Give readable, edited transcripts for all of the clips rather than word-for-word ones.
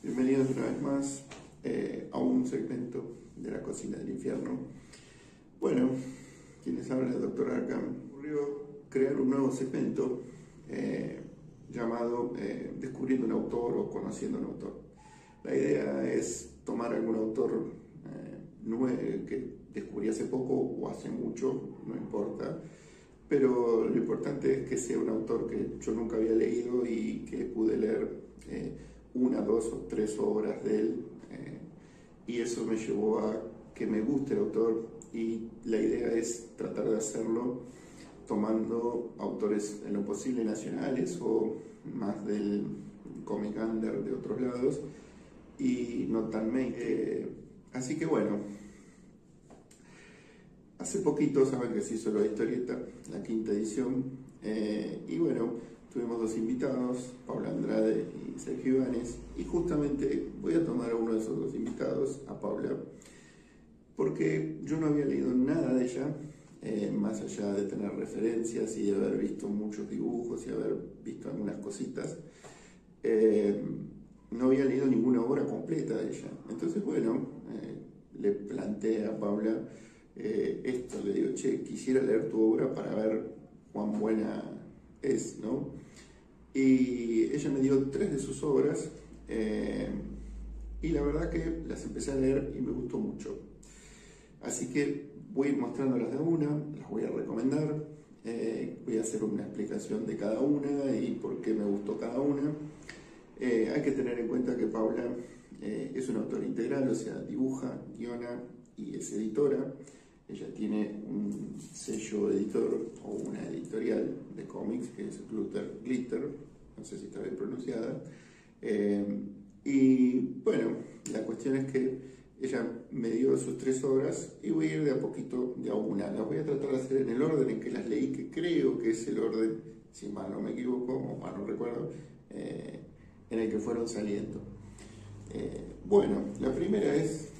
Bienvenidos una vez más a un segmento de la cocina del infierno. Bueno, quienes habla el Dr. Arkham, ocurrió crear un nuevo segmento llamado Descubriendo un autor o Conociendo un autor. La idea es tomar algún autor que descubrí hace poco o hace mucho, no importa, pero lo importante es que sea un autor que yo nunca había leído y que pude leer una, dos o tres obras de él, y eso me llevó a que me guste el autor, y la idea es tratar de hacerlo tomando autores en lo posible nacionales o más del comic under de otros lados y no tan mainstream. Así que bueno, hace poquito saben que se hizo la historieta, la quinta edición, y bueno, tuvimos dos invitados, Paula Andrade y Sergio Ibáñez, y justamente voy a tomar a uno de esos dos invitados, a Paula, porque yo no había leído nada de ella, más allá de tener referencias y de haber visto muchos dibujos y haber visto algunas cositas. No había leído ninguna obra completa de ella. Entonces, bueno, le planteé a Paula esto, le digo, che, quisiera leer tu obra para ver cuán buena es, ¿no? Y ella me dio 3 de sus obras, y la verdad que las empecé a leer y me gustó mucho. Así que voy a ir mostrándolas de una, las voy a recomendar, voy a hacer una explicación de cada una y por qué me gustó cada una. Hay que tener en cuenta que Paula es una autora integral, o sea, dibuja, guiona y es editora. Ella tiene un sello editor o una editorial de cómics que es Glitter, no sé si está bien pronunciada. Y bueno, la cuestión es que ella me dio sus 3 obras y voy a ir de a poquito de a una. Las voy a tratar de hacer en el orden en que las leí, que creo que es el orden, si mal no me equivoco o mal no recuerdo, en el que fueron saliendo. Bueno, la primera es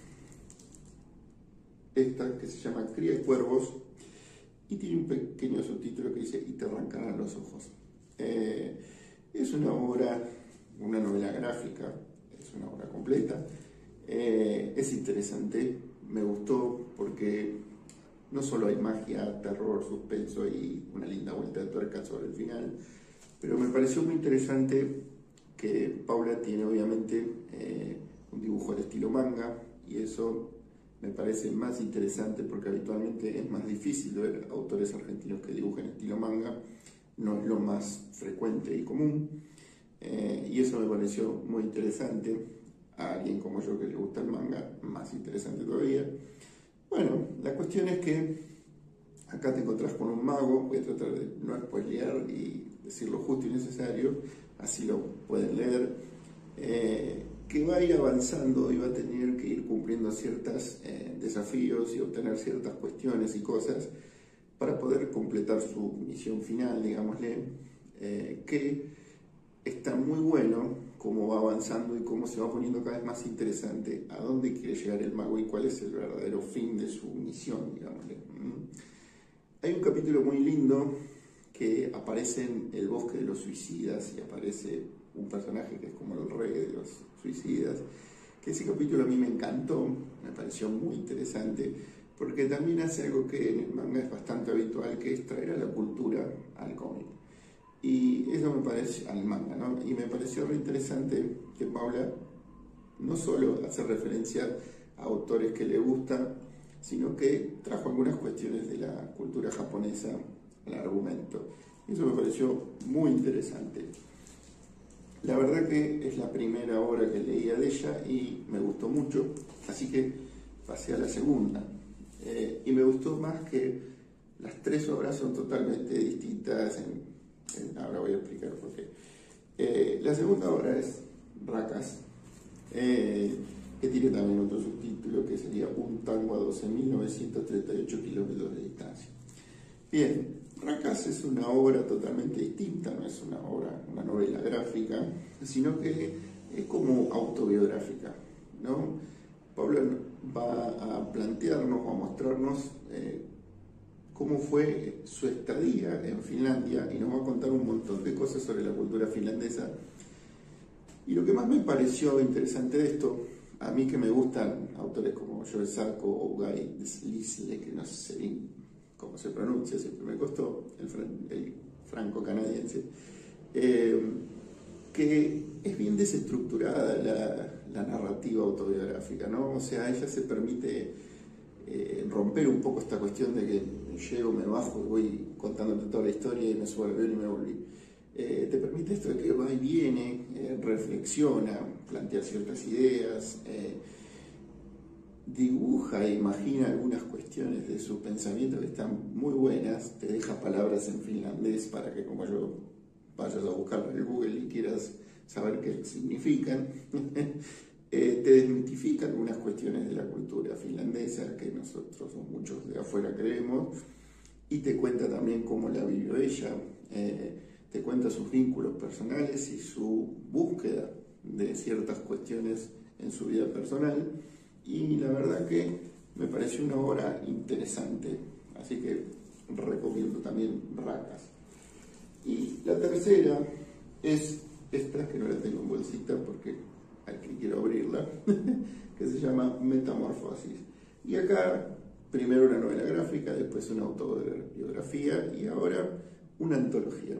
esta, que se llama Cría y Cuervos, y tiene un pequeño subtítulo que dice "Y te arrancarán los ojos". Es una obra, una novela gráfica, es una obra completa, es interesante, me gustó porque no solo hay magia, terror, suspenso y una linda vuelta de tuerca sobre el final, pero me pareció muy interesante que Paula tiene obviamente un dibujo al estilo manga, y eso me parece más interesante porque habitualmente es más difícil ver autores argentinos que dibujen estilo manga, no es lo más frecuente y común, y eso me pareció muy interesante. A alguien como yo que le gusta el manga, más interesante todavía. Bueno, la cuestión es que acá te encontrás con un mago, voy a tratar de no spoilear y decir lo justo y necesario, así lo pueden leer, que va a ir avanzando y va a tener que ir cumpliendo ciertos desafíos y obtener ciertas cuestiones y cosas para poder completar su misión final, digámosle, que está muy bueno cómo va avanzando y cómo se va poniendo cada vez más interesante a dónde quiere llegar el mago y cuál es el verdadero fin de su misión, digámosle. Hay un capítulo muy lindo que aparece en el bosque de los suicidas y aparece un personaje que es como el rey de los suicidas, que ese capítulo a mí me encantó, me pareció muy interesante, porque también hace algo que en el manga es bastante habitual, que es traer a la cultura al cómic. Y eso me parece, al manga, ¿no? Y me pareció re interesante que Paula no solo hace referencia a autores que le gustan, sino que trajo algunas cuestiones de la cultura japonesa al argumento. Y eso me pareció muy interesante. La verdad que es la primera obra que leía de ella y me gustó mucho, así que pasé a la segunda. Y me gustó más que las 3 obras son totalmente distintas. Ahora voy a explicar por qué. La segunda obra es Racas, que tiene también otro subtítulo que sería Un tango a 12.938 kilómetros de distancia. Bien, Racas es una obra totalmente distinta, no es una obra, una novela gráfica, sino que es como autobiográfica, ¿no? Pablo va a plantearnos o a mostrarnos cómo fue su estadía en Finlandia y nos va a contar un montón de cosas sobre la cultura finlandesa. Y lo que más me pareció interesante de esto, a mí que me gustan autores como Joel Sacco o Guy Lisle, que no sé bien cómo se pronuncia, siempre me costó, el franco-canadiense, que es bien desestructurada la narrativa autobiográfica, ¿no? O sea, ella se permite romper un poco esta cuestión de que llego, me bajo, voy contándote toda la historia y me subo al avión y me volví. Te permite esto de que va y viene, reflexiona, plantea ciertas ideas, dibuja e imagina algunas cuestiones de su pensamiento que están muy buenas, te deja palabras en finlandés para que como yo vayas a buscarlo en el Google y quieras saber qué significan. Te desmitifica algunas cuestiones de la cultura finlandesa que nosotros muchos de afuera creemos y te cuenta también cómo la vivió ella, te cuenta sus vínculos personales y su búsqueda de ciertas cuestiones en su vida personal. Y la verdad que me pareció una obra interesante, así que recomiendo también Racas. Y la tercera es esta, que no la tengo en bolsita porque aquí quiero abrirla, que se llama Metamorfosis. Y acá, primero una novela gráfica, después una autobiografía y ahora una antología.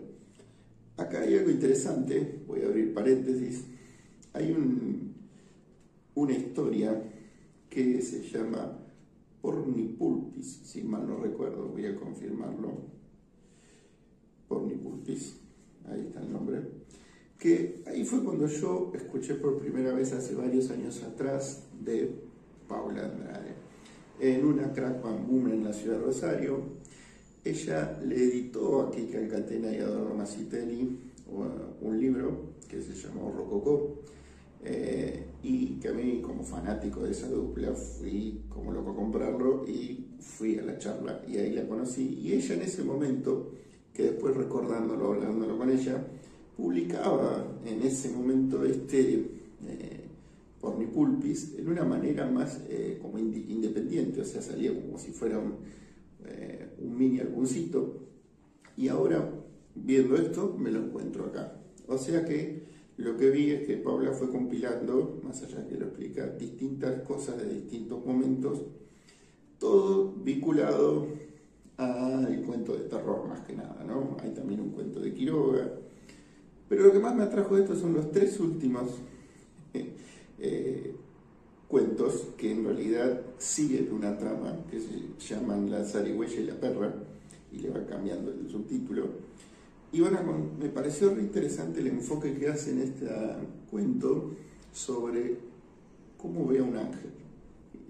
Acá hay algo interesante, voy a abrir paréntesis, hay una historia que se llama Pornipulpis, si mal no recuerdo, voy a confirmarlo. Pornipulpis, ahí está el nombre. Que ahí fue cuando yo escuché por primera vez hace varios años atrás de Paula Andrade, en una crack bamboo en la ciudad de Rosario. Ella le editó a Kike Alcatena y a Eduardo Massitelli un libro que se llamó Rococó, y que a mí como fanático de esa dupla fui como loco a comprarlo y fui a la charla y ahí la conocí. Y ella en ese momento, que después recordándolo, hablándolo con ella, publicaba en ese momento Pornipulpis en una manera más como independiente, o sea, salía como si fuera un mini álbumcito, y ahora viendo esto me lo encuentro acá. O sea que lo que vi es que Paula fue compilando, más allá que lo explica, distintas cosas de distintos momentos, todo vinculado al cuento de terror más que nada, ¿no? Hay también un cuento de Quiroga, pero lo que más me atrajo de esto son los tres últimos cuentos que en realidad siguen una trama que se llaman La zarigüeya y la perra, y le va cambiando el subtítulo. Y bueno, me pareció re interesante el enfoque que hace en este cuento sobre cómo ve a un ángel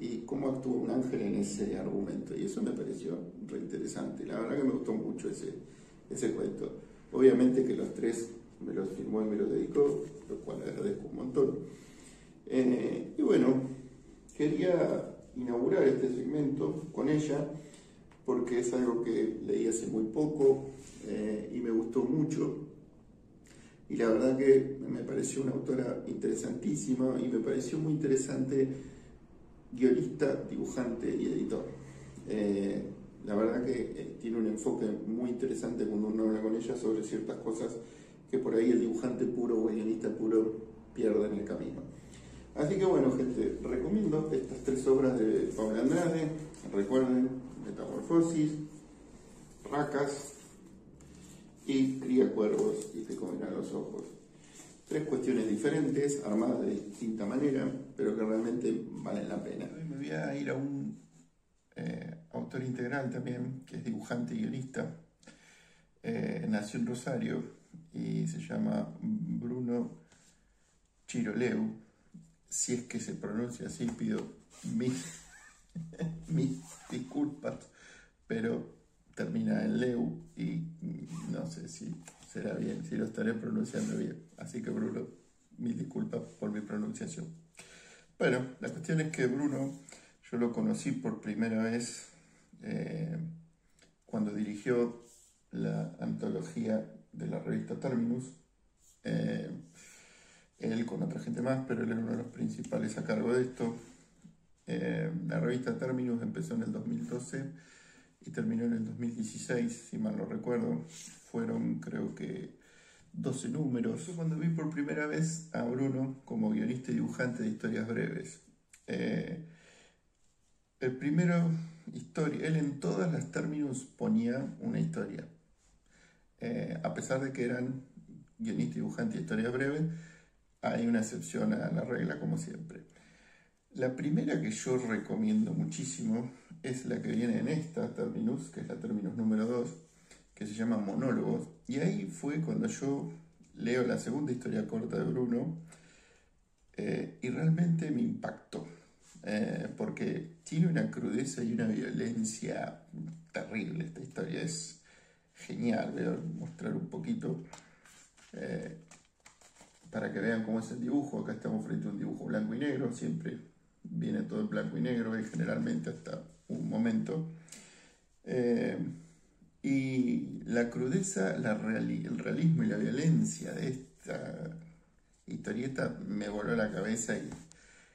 y cómo actúa un ángel en ese argumento. Y eso me pareció re interesante. La verdad que me gustó mucho ese cuento. Obviamente que los tres me los firmó y me los dedicó, lo cual agradezco un montón. Y bueno, quería inaugurar este segmento con ella porque es algo que leí hace muy poco y me gustó mucho. Y la verdad que me pareció una autora interesantísima y me pareció muy interesante guionista, dibujante y editor. La verdad que tiene un enfoque muy interesante cuando uno habla con ella sobre ciertas cosas que por ahí el dibujante puro o el guionista puro pierde en el camino. Así que bueno, gente, recomiendo estas tres obras de Paula Andrade. Recuerden, Metamorfosis, Racas y Cría cuervos y te comerán los ojos. Tres cuestiones diferentes, armadas de distinta manera, pero que realmente valen la pena. Hoy me voy a ir a un autor integral también, que es dibujante y guionista. Nació en Rosario y se llama Bruno Chiroleu. Si es que se pronuncia así, pido mis disculpas, pero termina en Leu y no sé si será bien, si lo estaré pronunciando bien. Así que Bruno, mil disculpas por mi pronunciación. Bueno, la cuestión es que Bruno, yo lo conocí por primera vez cuando dirigió la antología de la revista Terminus. Eh, Él con otra gente más, pero él era uno de los principales a cargo de esto. La revista Terminus empezó en el 2012 y terminó en el 2016, si mal no recuerdo. Fueron, creo que, 12 números. Yo cuando vi por primera vez a Bruno como guionista y dibujante de historias breves. El primero, él en todas las Terminus ponía una historia. A pesar de que eran guionista y dibujante de historias breves, hay una excepción a la regla, como siempre. La primera que yo recomiendo muchísimo es la que viene en esta Terminus, que es la Terminus número 2, que se llama Monólogos. Y ahí fue cuando yo leo la segunda historia corta de Bruno y realmente me impactó. Porque tiene una crudeza y una violencia terrible. Esta historia es genial. Voy a mostrar un poquito para que vean cómo es el dibujo. Acá estamos frente a un dibujo blanco y negro. Siempre viene todo en blanco y negro, y generalmente hasta un momento. Y la crudeza, el realismo y la violencia de esta historieta me voló la cabeza, y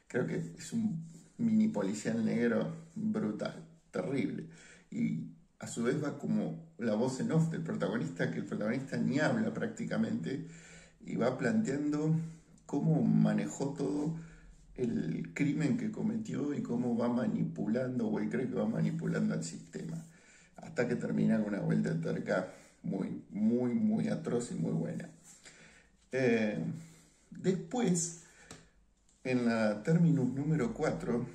creo que es un mini policial negro brutal, terrible. Y a su vez va como la voz en off del protagonista, que el protagonista ni habla prácticamente, y va planteando cómo manejó todo el crimen que cometió y cómo va manipulando, o él cree que va manipulando al sistema, hasta que termina con una vuelta de tuerca muy, muy, muy atroz y muy buena. Después, en la Terminus número 4,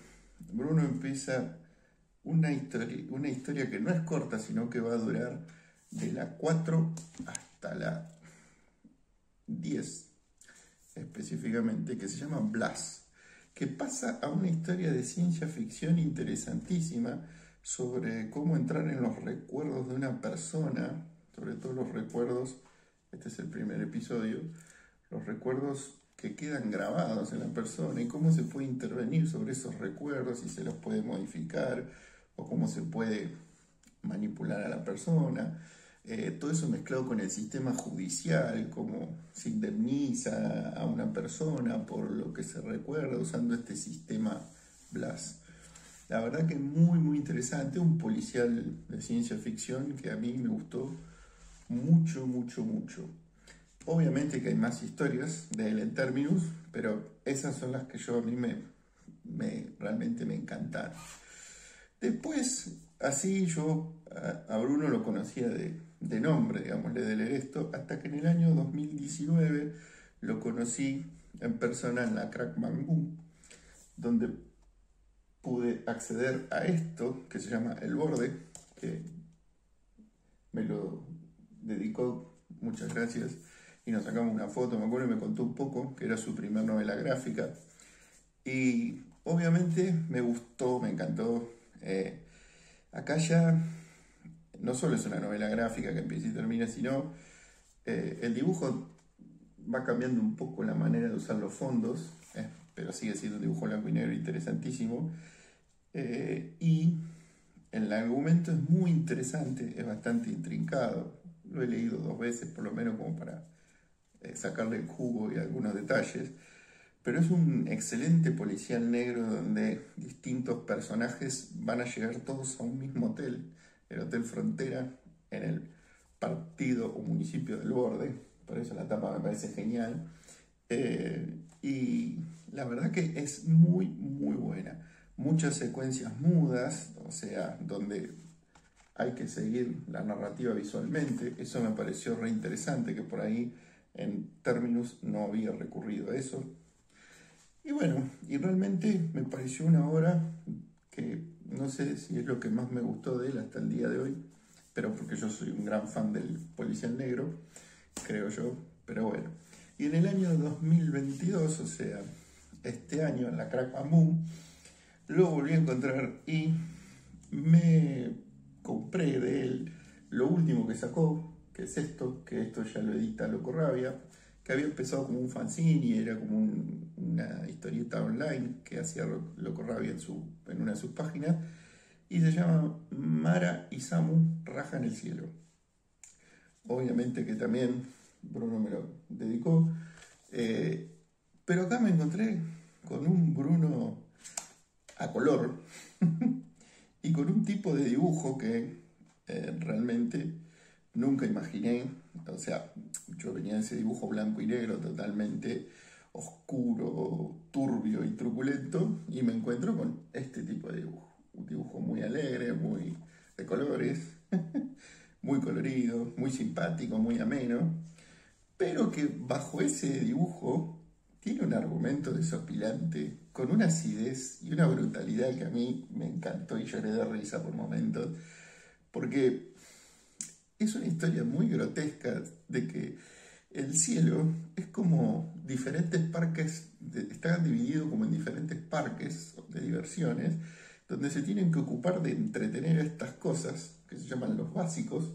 Bruno empieza una historia que no es corta, sino que va a durar de la 4 hasta la 10, específicamente, que se llama Blas, que pasa a una historia de ciencia ficción interesantísima sobre cómo entrar en los recuerdos de una persona, sobre todo los recuerdos, este es el primer episodio, los recuerdos que quedan grabados en la persona y cómo se puede intervenir sobre esos recuerdos, si se los puede modificar o cómo se puede manipular a la persona. Todo eso mezclado con el sistema judicial, cómo se indemniza a una persona por lo que se recuerda usando este sistema Blas. La verdad que muy, muy interesante, un policial de ciencia ficción que a mí me gustó mucho, mucho, mucho. Obviamente que hay más historias de él en Terminus, pero esas son las que a mí realmente me encantaron. Después, así yo a Bruno lo conocía de nombre, digamos, de leer esto, hasta que en el año 2019 lo conocí en persona en la Crack Bamboo, donde pude acceder a esto que se llama El Borde, que me lo dedicó, muchas gracias, y nos sacamos una foto, me acuerdo, y me contó un poco, que era su primer novela gráfica, y obviamente me gustó, me encantó. Acá ya no solo es una novela gráfica que empieza y termina, sino el dibujo va cambiando un poco la manera de usar los fondos, pero sigue siendo un dibujo blanco y negro interesantísimo. Y el argumento es muy interesante, es bastante intrincado. Lo he leído 2 veces por lo menos como para sacarle el jugo y algunos detalles. Pero es un excelente policial negro donde distintos personajes van a llegar todos a un mismo hotel, el Hotel Frontera, en el partido o municipio del Borde. Por eso la tapa me parece genial. Y la verdad que es muy, muy buena. Muchas secuencias mudas, o sea, donde hay que seguir la narrativa visualmente. Eso me pareció re interesante, que por ahí en Terminus no había recurrido a eso. Y bueno, y realmente me pareció una obra que no sé si es lo que más me gustó de él hasta el día de hoy, pero porque yo soy un gran fan del policial negro, creo yo, pero bueno. Y en el año 2022, o sea, este año, en la Crack Bamboo, lo volví a encontrar y me compré de él lo último que sacó, que es esto, que esto ya lo edita Loco Rabia, que había empezado como un fanzine y era como una historieta online que hacía Loco Rabia en una de sus páginas, y se llama Mara y Samu rajan el cielo. Obviamente que también Bruno me lo dedicó, pero acá me encontré con un Bruno a color y con un tipo de dibujo que realmente nunca imaginé. O sea, yo venía de ese dibujo blanco y negro totalmente oscuro, turbio y truculento, y me encuentro con este tipo de dibujo. Un dibujo muy alegre, muy de colores, muy colorido, muy simpático, muy ameno, pero que bajo ese dibujo tiene un argumento desopilante, con una acidez y una brutalidad que a mí me encantó y lloré de risa por momentos, porque es una historia muy grotesca de que el cielo es como diferentes parques, está dividido como en diferentes parques de diversiones, donde se tienen que ocupar de entretener a estas cosas, que se llaman los básicos,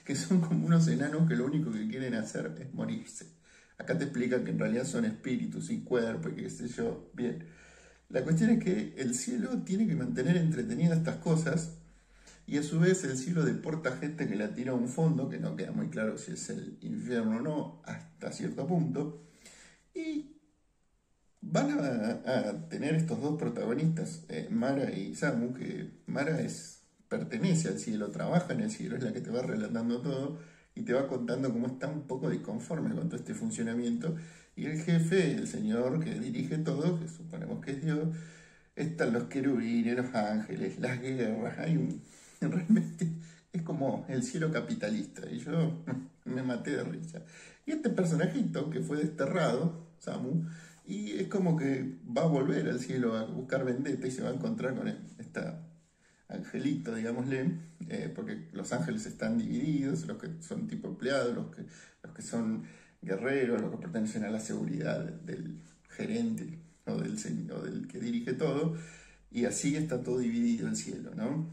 que son como unos enanos que lo único que quieren hacer es morirse. Acá te explican que en realidad son espíritus y cuerpo y qué sé yo. Bien, la cuestión es que el cielo tiene que mantener entretenidas estas cosas, y a su vez el cielo deporta gente que la tira a un fondo, que no queda muy claro si es el infierno o no, hasta cierto punto. Y van a tener estos dos protagonistas, Mara y Samu, que Mara pertenece al cielo, trabaja en el cielo, es la que te va relatando todo y te va contando cómo está un poco disconforme con todo este funcionamiento. Y el jefe, el señor que dirige todo, que suponemos que es Dios, están los querubines, los ángeles, las guerras, realmente es como el cielo capitalista, y yo me maté de risa. Y este personajito que fue desterrado, Samu, y es como que va a volver al cielo a buscar vendetta y se va a encontrar con esta angelito, digámosle, porque los ángeles están divididos, los que son tipo empleados, los que son guerreros, los que pertenecen a la seguridad del gerente o del que dirige todo, y así está todo dividido el cielo, ¿no?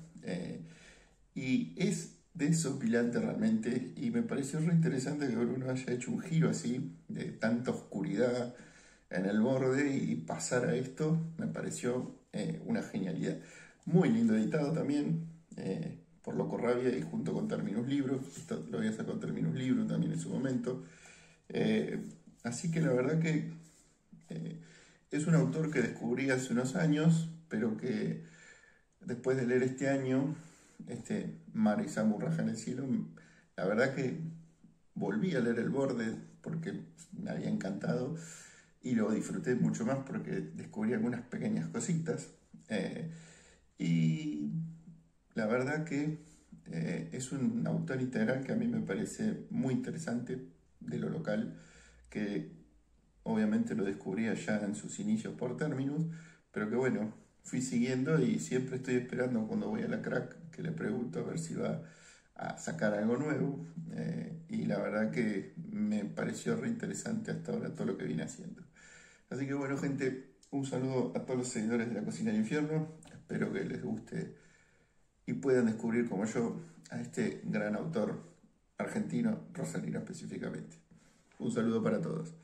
Y es desopilante realmente, y me pareció re interesante que Bruno haya hecho un giro así, de tanta oscuridad en el borde, y pasar a esto, me pareció una genialidad. Muy lindo editado también, por Loco Rabia y junto con Terminus Libro. Esto lo había sacado Terminus Libro también en su momento. Así que la verdad que es un autor que descubrí hace unos años, pero que después de leer este año, Mara y Samu rajan el cielo, la verdad que volví a leer El Borde porque me había encantado y lo disfruté mucho más porque descubrí algunas pequeñas cositas. Y la verdad que es un autor integral que a mí me parece muy interesante de lo local, que obviamente lo descubrí allá en sus inicios por Terminus, pero que bueno, fui siguiendo y siempre estoy esperando cuando voy a la Crack, que le pregunto a ver si va a sacar algo nuevo, y la verdad que me pareció re interesante hasta ahora todo lo que viene haciendo. Así que bueno, gente, un saludo a todos los seguidores de La Cocina del Infierno, espero que les guste y puedan descubrir como yo a este gran autor argentino, Rosalino específicamente. Un saludo para todos.